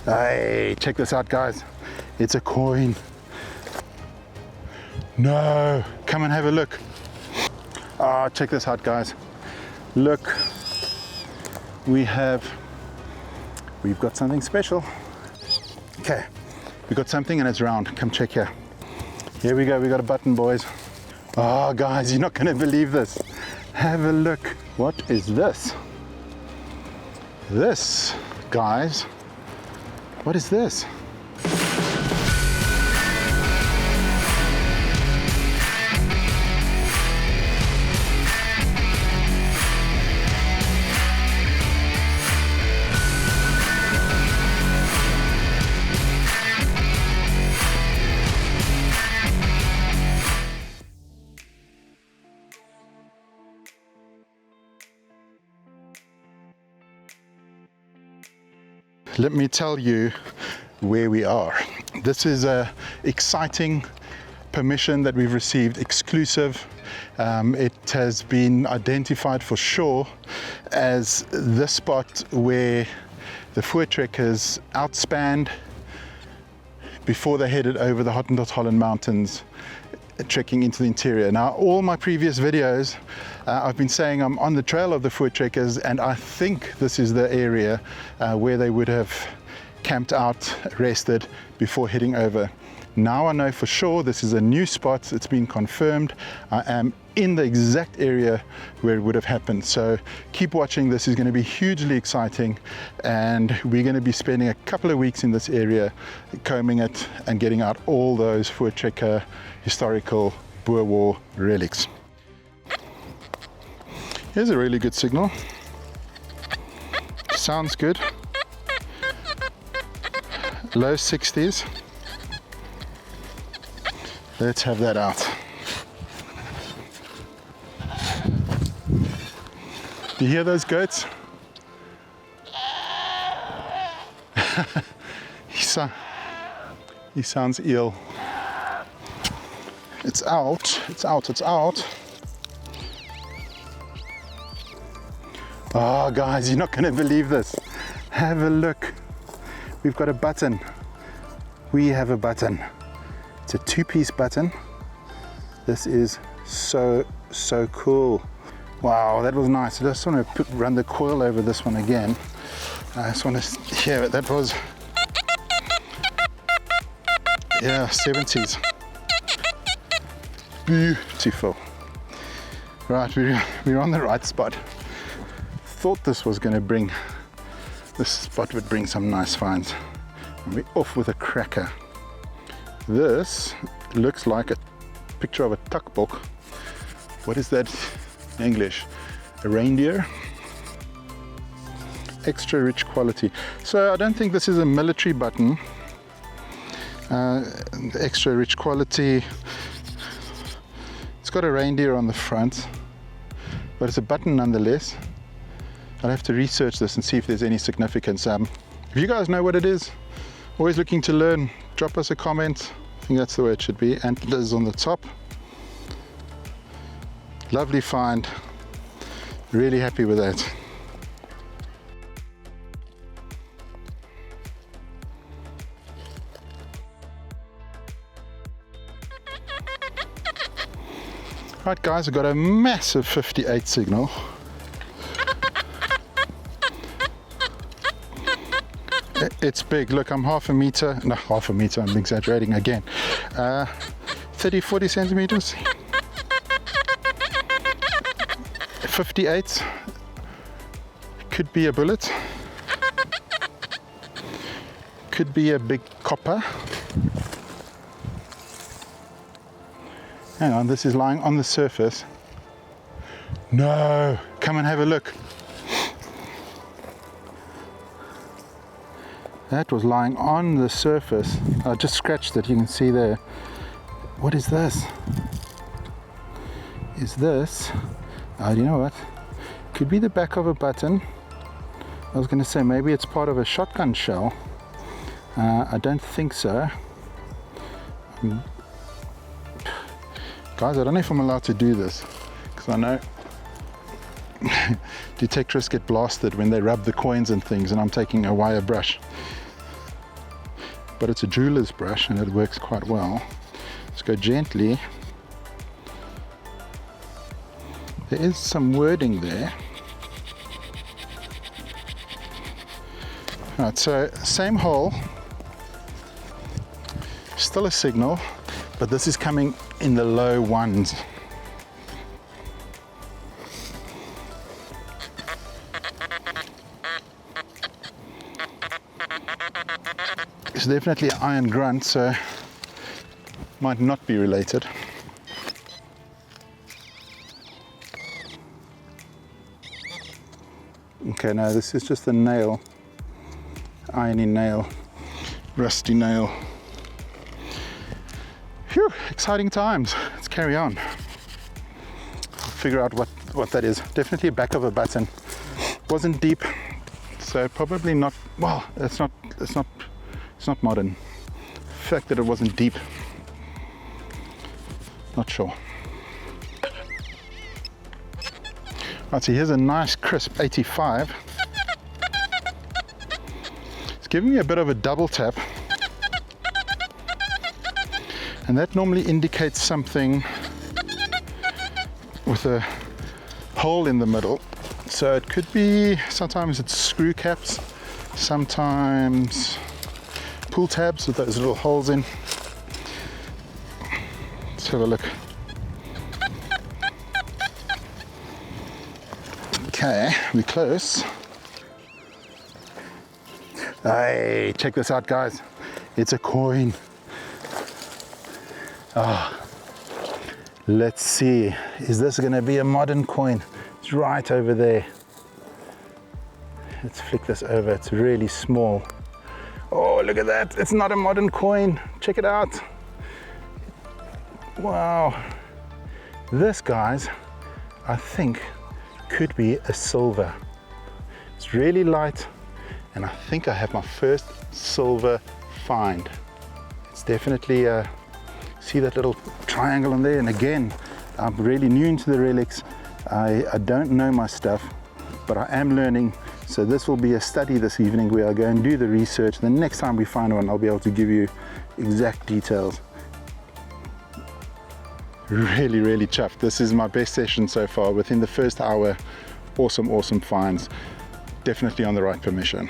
Hey, check this out, guys. It's a coin. No, come and have a look. Ah, check this out, guys. Look, we've got something special. Okay, we got something and it's round. Come check here. Here we go, we got a button, boys. Oh, guys, you're not gonna believe this. Have a look. What is this? This, guys, what is this? Let me tell you where we are. This is a exciting permission that we've received, exclusive. It has been identified for sure as the spot where the Voortrekkers outspanned before they headed over the Hottentots Holland Mountains, trekking into the interior. Now, all my previous videos, I've been saying I'm on the trail of the Voortrekkers, and I think this is the area where they would have camped out, rested before heading over. Now I know for sure this is a new spot. It's been confirmed. I am in the exact area where it would have happened. So keep watching. This is going to be hugely exciting, and we're going to be spending a couple of weeks in this area, combing it and getting out all those Voortrekker historical Boer War relics. Here's a really good signal. Sounds good. Low 60s. Let's have that out. Do you hear those goats? He sounds ill. It's out, it's out, it's out. Oh, guys, you're not going to believe this. Have a look. We've got a button. We have a button. It's a two-piece button. This is so cool. Wow, that was nice. I just want to run the coil over this one again. I just want to hear it. That was, yeah, 70s. Beautiful. Right, we're on the right spot. Thought this was going to bring, this spot would bring some nice finds. And we're off with a cracker. This looks like a picture of a tukbok. What is that in English? A reindeer? Extra rich quality. So I don't think this is a military button. Extra rich quality. It's got a reindeer on the front, but it's a button nonetheless. I'll have to research this and see if there's any significance. If you guys know what it is, always looking to learn, drop us a comment. I think that's the way it should be. Antlers on the top. Lovely find. Really happy with that. Right, guys, I've got a massive 58 signal. It's big. Look, I'm half a meter, no, half a meter, I'm exaggerating again. 30-40 centimeters. 58. Could be a bullet. Could be a big copper. Hang on, this is lying on the surface. No, come and have a look. That was lying on the surface. I just scratched it, you can see there. What is this? Is this, oh, you know what? Could be the back of a button. I was going to say maybe it's part of a shotgun shell. I don't think so. Guys, I don't know if I'm allowed to do this, because I know detectorists get blasted when they rub the coins and things, and I'm taking a wire brush. but it's a jeweler's brush and it works quite well. Let's go gently. There is some wording there. Alright, so same hole, still a signal, but this is coming in the low ones. It's definitely an iron grunt, so might not be related. Okay, no, this is just a nail, irony nail, rusty nail. Phew, exciting times. Let's carry on. Figure out what that is. Definitely back of a button. Wasn't deep, so probably not. Well, it's not modern. The fact that it wasn't deep, not sure. Right, so here's a nice crisp 85. It's giving me a bit of a double tap, and that normally indicates something with a hole in the middle. So it could be, sometimes it's screw caps, sometimes pull tabs with those little holes in. Let's have a look. Okay, we're close. Hey, check this out, guys. It's a coin. Let's see. Is this going to be a modern coin? It's right over there. Let's flick this over. It's really small. Oh, look at that. It's not a modern coin. Check it out. Wow. This, guys, I think could be a silver. It's really light, and I think I have my first silver find. It's definitely see that little triangle on there, and again, I'm really new into the relics. I don't know my stuff, but I am learning. So this will be a study this evening where I go and do the research. The next time we find one, I'll be able to give you exact details. Really, really chuffed. This is my best session so far. Within the first hour, awesome finds. Definitely on the right permission.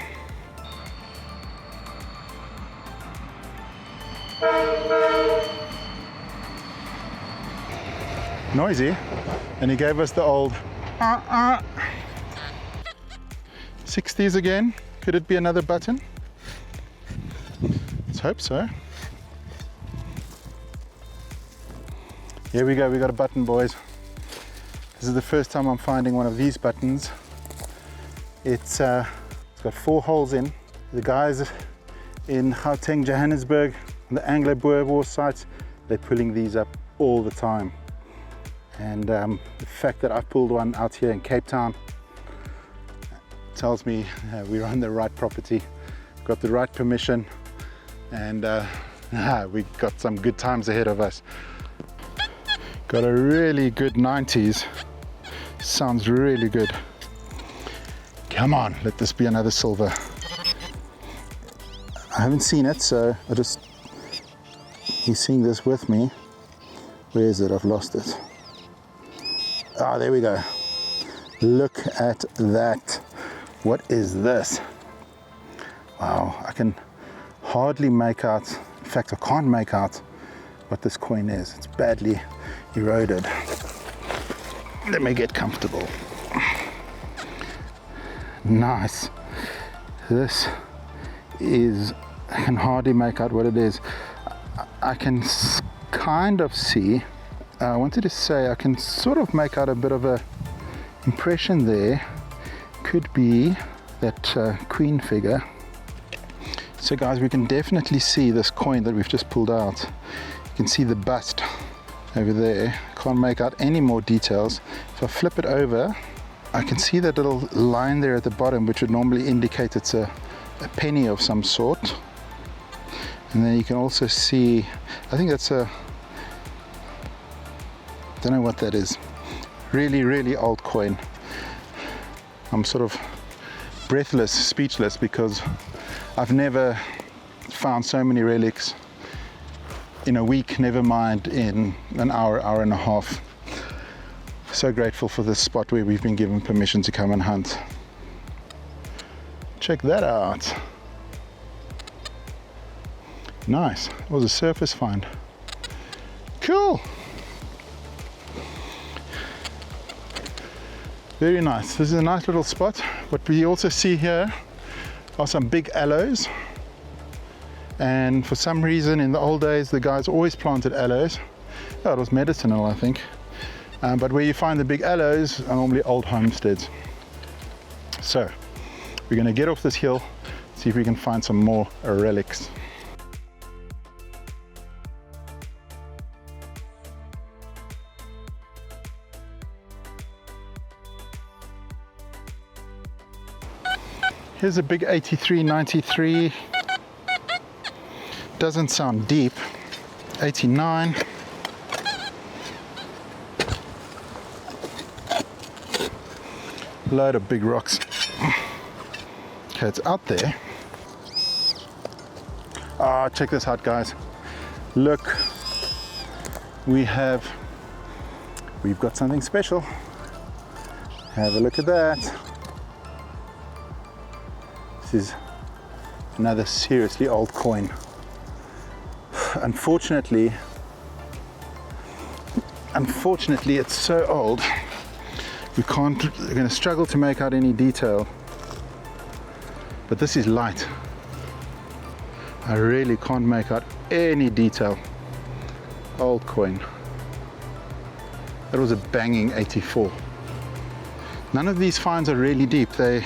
Noisy, and he gave us the old 60s again. Could it be another button? Let's hope so. Here we go, we got a button, boys. This is the first time I'm finding one of these buttons. It's got 4 holes in. The guys in Gauteng, Johannesburg, on the Anglo-Boer War sites, they're pulling these up all the time. And the fact that I pulled one out here in Cape Town tells me we're on the right property, got the right permission, and we got some good times ahead of us. Got a really good 90s. Sounds really good. Come on, let this be another silver. I haven't seen it, so he's seeing this with me. Where is it? I've lost it. Ah, there we go. Look at that. What is this? Wow, I can hardly make out, in fact I can't make out what this coin is. It's badly eroded. Let me get comfortable. Nice. This is, I can hardly make out what it is. I can kind of see, I wanted to say I can sort of make out a bit of a impression there. Could be that queen figure. So guys, we can definitely see this coin that we've just pulled out. You can see the bust over there. Can't make out any more details. If I flip it over, I can see that little line there at the bottom, which would normally indicate it's a penny of some sort. And then you can also see, I think that's a, don't know what that is. Really old coin. I'm sort of breathless, speechless, because I've never found so many relics in a week, never mind in an hour, hour and a half. So grateful for this spot where we've been given permission to come and hunt. Check that out. Nice. It was a surface find. Cool. Very nice. This is a nice little spot. What we also see here are some big aloes. And for some reason in the old days the guys always planted aloes. Oh, it was medicinal, I think. But where you find the big aloes are normally old homesteads. So we're going to get off this hill, see if we can find some more relics. Here's a big 8393. Doesn't sound deep. 89. Load of big rocks. Okay, it's out there. Ah, check this out, guys. Look, we've got something special. Have a look at that. This is another seriously old coin. Unfortunately, it's so old. We're going to struggle to make out any detail. But this is light. I really can't make out any detail. Old coin. That was a banging 84. None of these finds are really deep. It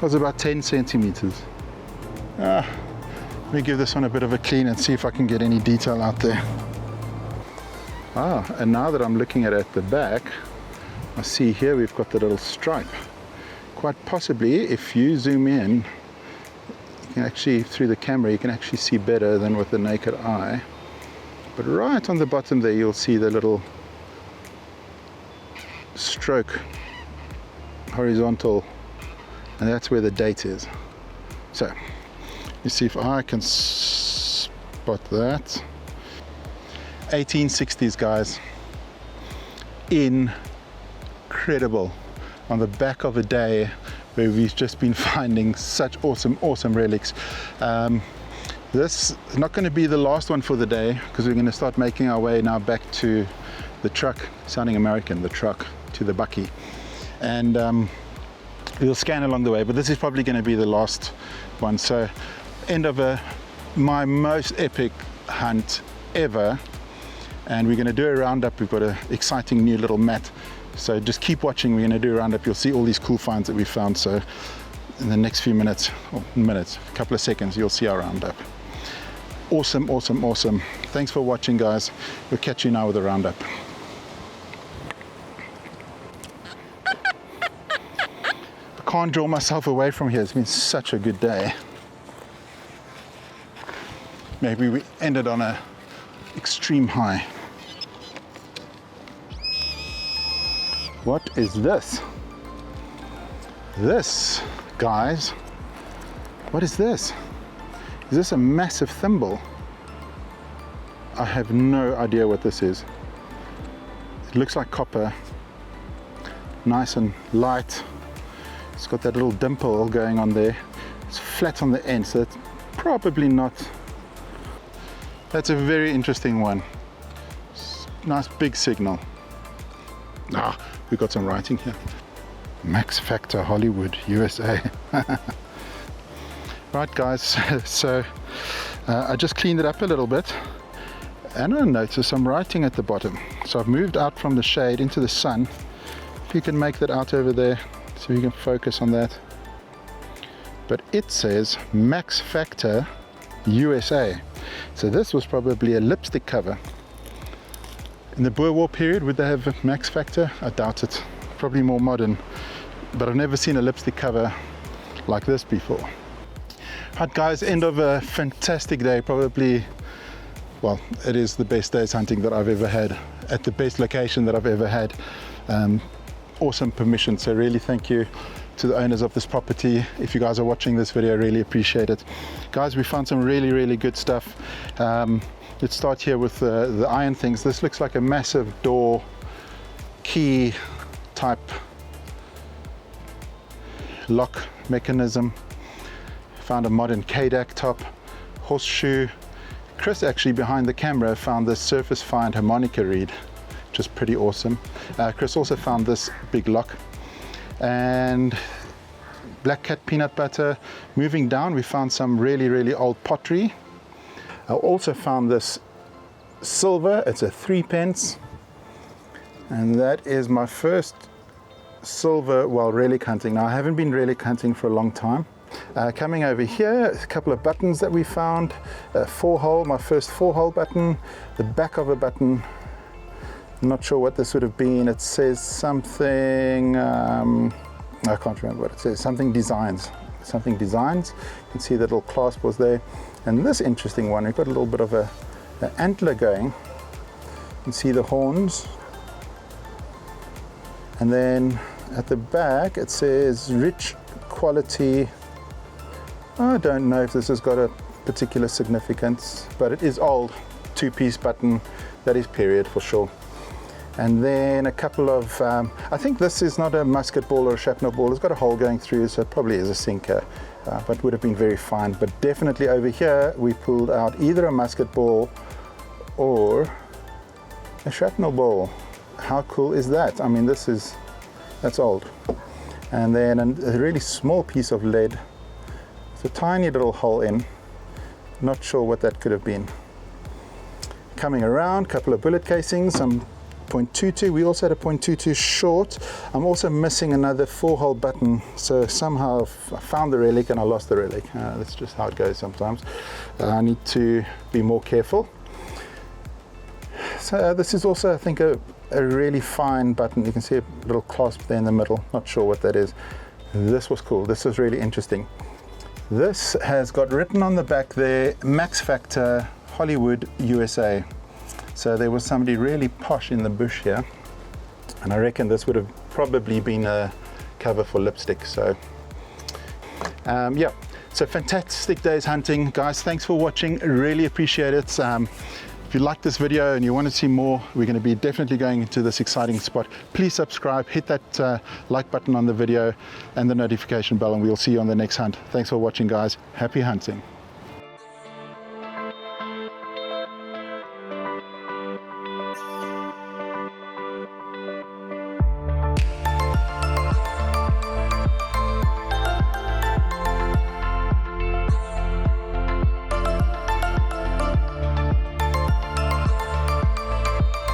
was about 10 centimeters. Let me give this one a bit of a clean and see if I can get any detail out there. And now that I'm looking at it at the back, I see here we've got the little stripe. Quite possibly, if you zoom in, you can actually, through the camera, you can actually see better than with the naked eye. But right on the bottom there, you'll see the little stroke, horizontal, and that's where the date is. So, you see if I can spot that. 1860s, guys. Incredible. On the back of a day where we've just been finding such awesome relics. This is not going to be the last one for the day, because we're going to start making our way now back to the truck, sounding American, the truck, to the bucky. And we'll scan along the way, but this is probably going to be the last one. So end of my most epic hunt ever, and we're going to do a roundup. We've got an exciting new little mat, so just keep watching. We're going to do a roundup. You'll see all these cool finds that we found. So in the next few minutes, a couple of seconds, you'll see our roundup. Awesome. Thanks for watching, guys. We'll catch you now with a roundup. I can't draw myself away from here. It's been such a good day. Maybe we ended on an extreme high. What is this? This, guys, what is this? Is this a massive thimble? I have no idea what this is. It looks like copper, nice and light. It's got that little dimple going on there. It's flat on the end, so it's probably not. That's a very interesting one. Nice big signal. We've got some writing here. Max Factor Hollywood, USA. Right, guys, so I just cleaned it up a little bit, and I noticed some writing at the bottom. So I've moved out from the shade into the sun. If you can make that out over there, so you can focus on that. But it says Max Factor USA. So this was probably a lipstick cover. In the Boer War period, would they have a Max Factor? I doubt it. Probably more modern. But I've never seen a lipstick cover like this before. Right, guys, end of a fantastic day. Probably, well, it is the best day's hunting that I've ever had, at the best location that I've ever had. Awesome permission, so really thank you to the owners of this property. If you guys are watching this video, I really appreciate it. Guys, we found some really good stuff. Let's start here with the iron things. This looks like a massive door key type lock mechanism. Found a modern KDAC top, horseshoe. Chris actually behind the camera found this surface find harmonica reed, which is pretty awesome. Chris also found this big lock and black cat peanut butter. Moving down, we found some really old pottery. I also found this silver. It's a 3p, and that is my first silver while relic hunting. Now, I haven't been relic hunting for a long time. Coming over here, a couple of buttons that we found. 4-hole, my first 4-hole button. The back of a button, I'm not sure what this would have been. It says something, I can't remember what it says. Something designs. You can see the little clasp was there. And this interesting one, we've got a little bit of an antler going. You can see the horns. And then at the back it says rich quality. I don't know if this has got a particular significance, but it is old. 2-piece button, that is period for sure. And then a couple of, I think this is not a musket ball or a shrapnel ball. It's got a hole going through, so it probably is a sinker, but would have been very fine. But definitely over here, we pulled out either a musket ball or a shrapnel ball. How cool is that? I mean, that's old. And then a really small piece of lead. It's a tiny little hole in. Not sure what that could have been. Coming around, couple of bullet casings, some .22. We also had a .22 short. I'm also missing another 4-hole button, so somehow I found the relic and I lost the relic. That's just how it goes sometimes. I need to be more careful. So this is also, I think, a really fine button. You can see a little clasp there in the middle. Not sure what that is. This was cool. This was really interesting. This has got written on the back there, Max Factor, Hollywood, USA. So there was somebody really posh in the bush here, and I reckon this would have probably been a cover for lipstick. So yeah, so fantastic days hunting, guys. Thanks for watching, really appreciate it. If you like this video and you want to see more, we're going to be definitely going into this exciting spot. Please subscribe, hit that like button on the video and the notification bell, and we'll see you on the next hunt. Thanks for watching, guys. Happy hunting.